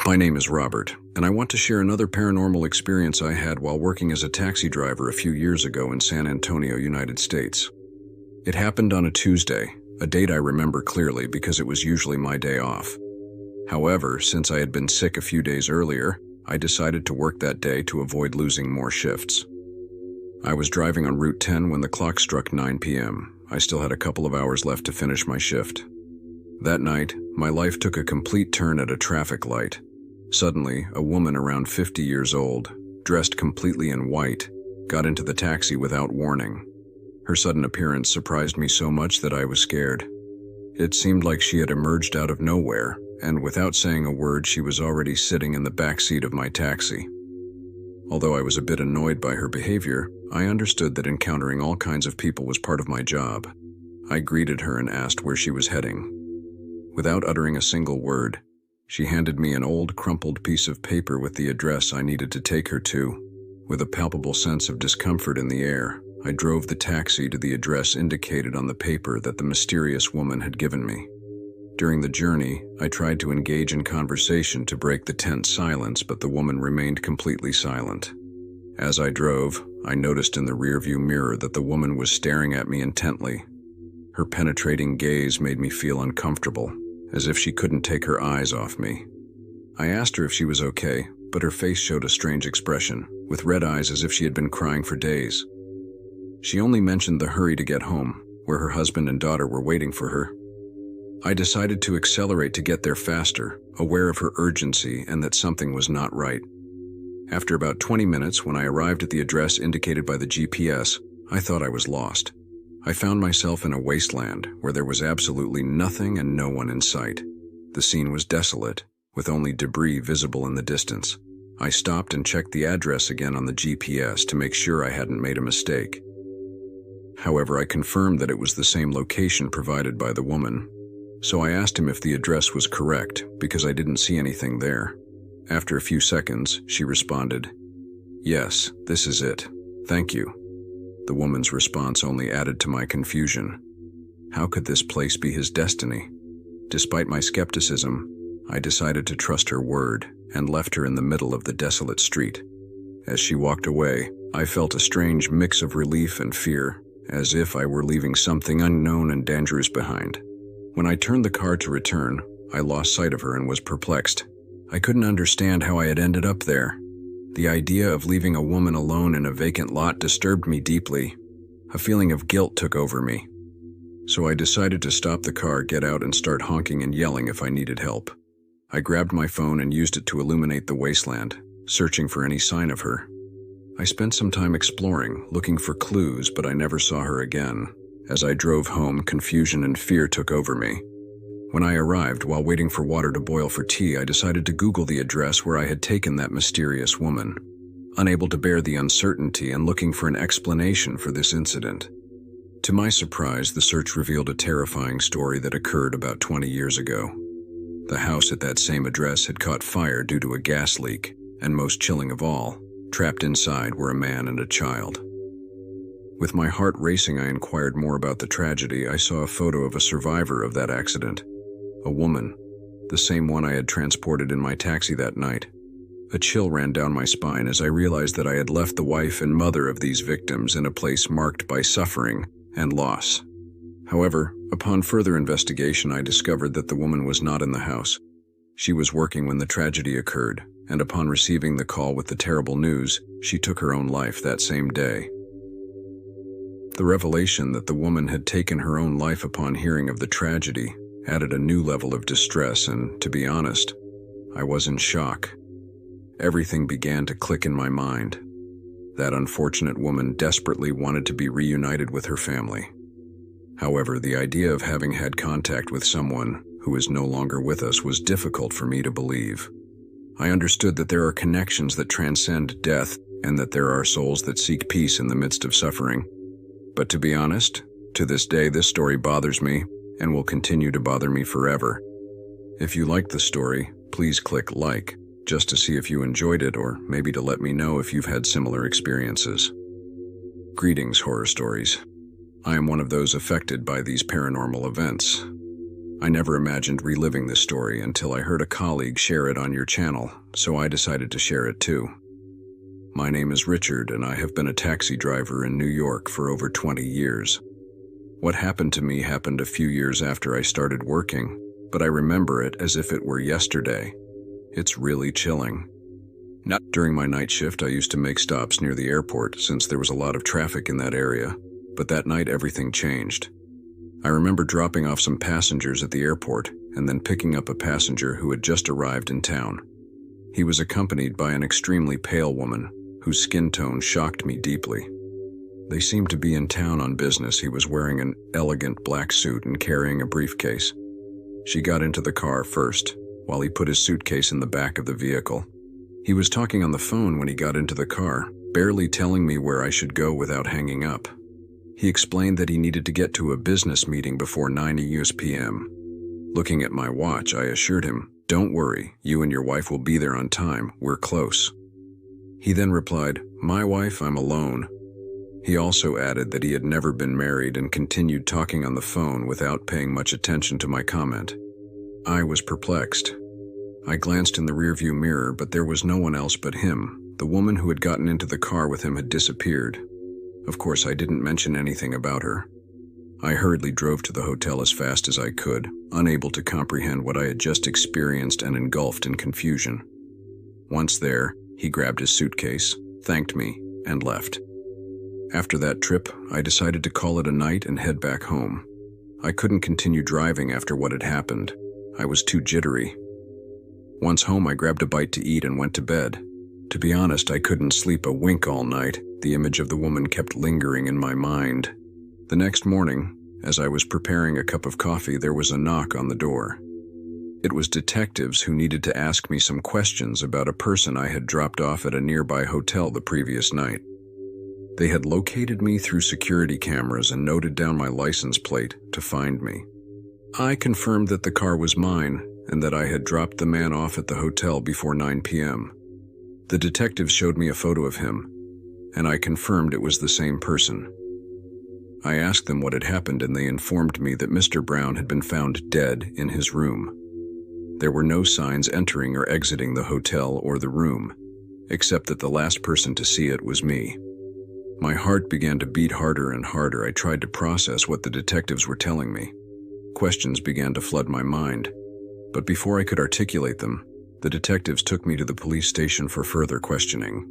My name is Robert, and I want to share another paranormal experience I had while working as a taxi driver a few years ago in San Antonio, United States. It happened on a Tuesday, a date I remember clearly because it was usually my day off. However, since I had been sick a few days earlier, I decided to work that day to avoid losing more shifts. I was driving on Route 10 when the clock struck 9 p.m. I still had a couple of hours left to finish my shift. That night, my life took a complete turn at a traffic light. Suddenly, a woman around 50 years old, dressed completely in white, got into the taxi without warning. Her sudden appearance surprised me so much that I was scared. It seemed like she had emerged out of nowhere, and without saying a word, she was already sitting in the back seat of my taxi. Although I was a bit annoyed by her behavior, I understood that encountering all kinds of people was part of my job. I greeted her and asked where she was heading. Without uttering a single word, she handed me an old, crumpled piece of paper with the address I needed to take her to. With a palpable sense of discomfort in the air, I drove the taxi to the address indicated on the paper that the mysterious woman had given me. During the journey, I tried to engage in conversation to break the tense silence, but the woman remained completely silent. As I drove, I noticed in the rearview mirror that the woman was staring at me intently. Her penetrating gaze made me feel uncomfortable, as if she couldn't take her eyes off me. I asked her if she was okay, but her face showed a strange expression, with red eyes as if she had been crying for days. She only mentioned the hurry to get home, where her husband and daughter were waiting for her. I decided to accelerate to get there faster, aware of her urgency and that something was not right. After about 20 minutes, when I arrived at the address indicated by the GPS, I thought I was lost. I found myself in a wasteland where there was absolutely nothing and no one in sight. The scene was desolate, with only debris visible in the distance. I stopped and checked the address again on the GPS to make sure I hadn't made a mistake. However, I confirmed that it was the same location provided by the woman. So I asked him if the address was correct, because I didn't see anything there. After a few seconds, she responded, "Yes, this is it. Thank you." The woman's response only added to my confusion. How could this place be his destiny? Despite my skepticism, I decided to trust her word and left her in the middle of the desolate street. As she walked away, I felt a strange mix of relief and fear, as if I were leaving something unknown and dangerous behind. When I turned the car to return, I lost sight of her and was perplexed. I couldn't understand how I had ended up there. The idea of leaving a woman alone in a vacant lot disturbed me deeply. A feeling of guilt took over me. So I decided to stop the car, get out, and start honking and yelling if I needed help. I grabbed my phone and used it to illuminate the wasteland, searching for any sign of her. I spent some time exploring, looking for clues, but I never saw her again. As I drove home, confusion and fear took over me. When I arrived, while waiting for water to boil for tea, I decided to Google the address where I had taken that mysterious woman, unable to bear the uncertainty and looking for an explanation for this incident. To my surprise, the search revealed a terrifying story that occurred about 20 years ago. The house at that same address had caught fire due to a gas leak, and most chilling of all, trapped inside were a man and a child. With my heart racing, I inquired more about the tragedy. I saw a photo of a survivor of that accident. A woman, the same one I had transported in my taxi that night. A chill ran down my spine as I realized that I had left the wife and mother of these victims in a place marked by suffering and loss. However, upon further investigation, I discovered that the woman was not in the house. She was working when the tragedy occurred, and upon receiving the call with the terrible news, she took her own life that same day. The revelation that the woman had taken her own life upon hearing of the tragedy added a new level of distress, and, to be honest, I was in shock. Everything began to click in my mind. That unfortunate woman desperately wanted to be reunited with her family. However, the idea of having had contact with someone who is no longer with us was difficult for me to believe. I understood that there are connections that transcend death and that there are souls that seek peace in the midst of suffering. But to be honest, to this day this story bothers me and will continue to bother me forever. If you liked the story, please click like, just to see if you enjoyed it, or maybe to let me know if you've had similar experiences. Greetings, horror stories. I am one of those affected by these paranormal events. I never imagined reliving this story until I heard a colleague share it on your channel, so I decided to share it too. My name is Richard, and I have been a taxi driver in New York for over 20 years. What happened to me happened a few years after I started working, but I remember it as if it were yesterday. It's really chilling. During my night shift, I used to make stops near the airport since there was a lot of traffic in that area, but that night everything changed. I remember dropping off some passengers at the airport and then picking up a passenger who had just arrived in town. He was accompanied by an extremely pale woman whose skin tone shocked me deeply. They seemed to be in town on business. He was wearing an elegant black suit and carrying a briefcase. She got into the car first, while he put his suitcase in the back of the vehicle. He was talking on the phone when he got into the car, barely telling me where I should go without hanging up. He explained that he needed to get to a business meeting before 9 p.m. Looking at my watch, I assured him, "Don't worry, you and your wife will be there on time, we're close." He then replied, "My wife, I'm alone." He also added that he had never been married and continued talking on the phone without paying much attention to my comment. I was perplexed. I glanced in the rearview mirror, but there was no one else but him. The woman who had gotten into the car with him had disappeared. Of course, I didn't mention anything about her. I hurriedly drove to the hotel as fast as I could, unable to comprehend what I had just experienced and engulfed in confusion. Once there, he grabbed his suitcase, thanked me, and left. After that trip, I decided to call it a night and head back home. I couldn't continue driving after what had happened. I was too jittery. Once home, I grabbed a bite to eat and went to bed. To be honest, I couldn't sleep a wink all night. The image of the woman kept lingering in my mind. The next morning, as I was preparing a cup of coffee, there was a knock on the door. It was detectives who needed to ask me some questions about a person I had dropped off at a nearby hotel the previous night. They had located me through security cameras and noted down my license plate to find me. I confirmed that the car was mine and that I had dropped the man off at the hotel before 9 p.m. The detectives showed me a photo of him, and I confirmed it was the same person. I asked them what had happened, and they informed me that Mr. Brown had been found dead in his room. There were no signs entering or exiting the hotel or the room, except that the last person to see it was me. My heart began to beat harder and harder. I tried to process what the detectives were telling me. Questions began to flood my mind, but before I could articulate them, the detectives took me to the police station for further questioning.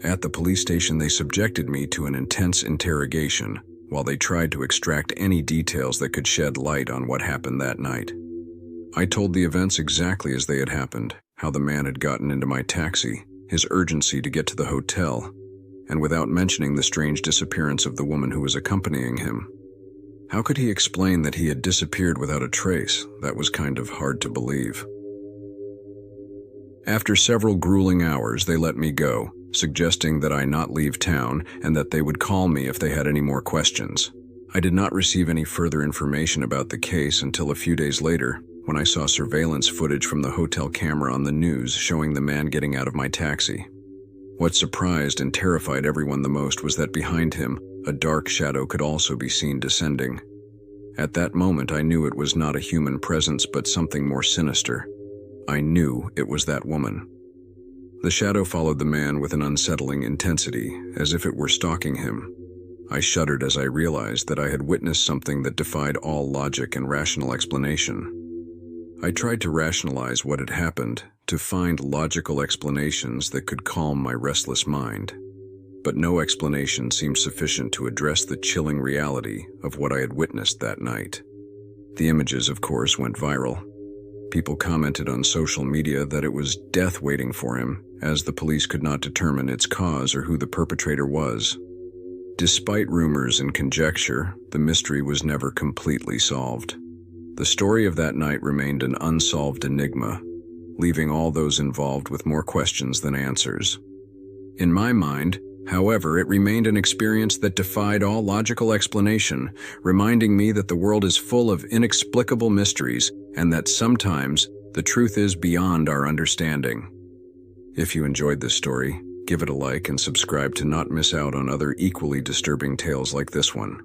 At the police station, they subjected me to an intense interrogation while they tried to extract any details that could shed light on what happened that night. I told the events exactly as they had happened, how the man had gotten into my taxi, his urgency to get to the hotel, and without mentioning the strange disappearance of the woman who was accompanying him. How could he explain that he had disappeared without a trace? That was kind of hard to believe. After several grueling hours, they let me go, suggesting that I not leave town and that they would call me if they had any more questions. I did not receive any further information about the case until a few days later, when I saw surveillance footage from the hotel camera on the news showing the man getting out of my taxi. What surprised and terrified everyone the most was that behind him, a dark shadow could also be seen descending. At that moment, I knew it was not a human presence but something more sinister. I knew it was that woman. The shadow followed the man with an unsettling intensity, as if it were stalking him. I shuddered as I realized that I had witnessed something that defied all logic and rational explanation. I tried to rationalize what had happened, to find logical explanations that could calm my restless mind. But no explanation seemed sufficient to address the chilling reality of what I had witnessed that night. The images, of course, went viral. People commented on social media that it was death waiting for him, as the police could not determine its cause or who the perpetrator was. Despite rumors and conjecture, the mystery was never completely solved. The story of that night remained an unsolved enigma, leaving all those involved with more questions than answers. In my mind, however, it remained an experience that defied all logical explanation, reminding me that the world is full of inexplicable mysteries and that sometimes the truth is beyond our understanding. If you enjoyed this story, give it a like and subscribe to not miss out on other equally disturbing tales like this one.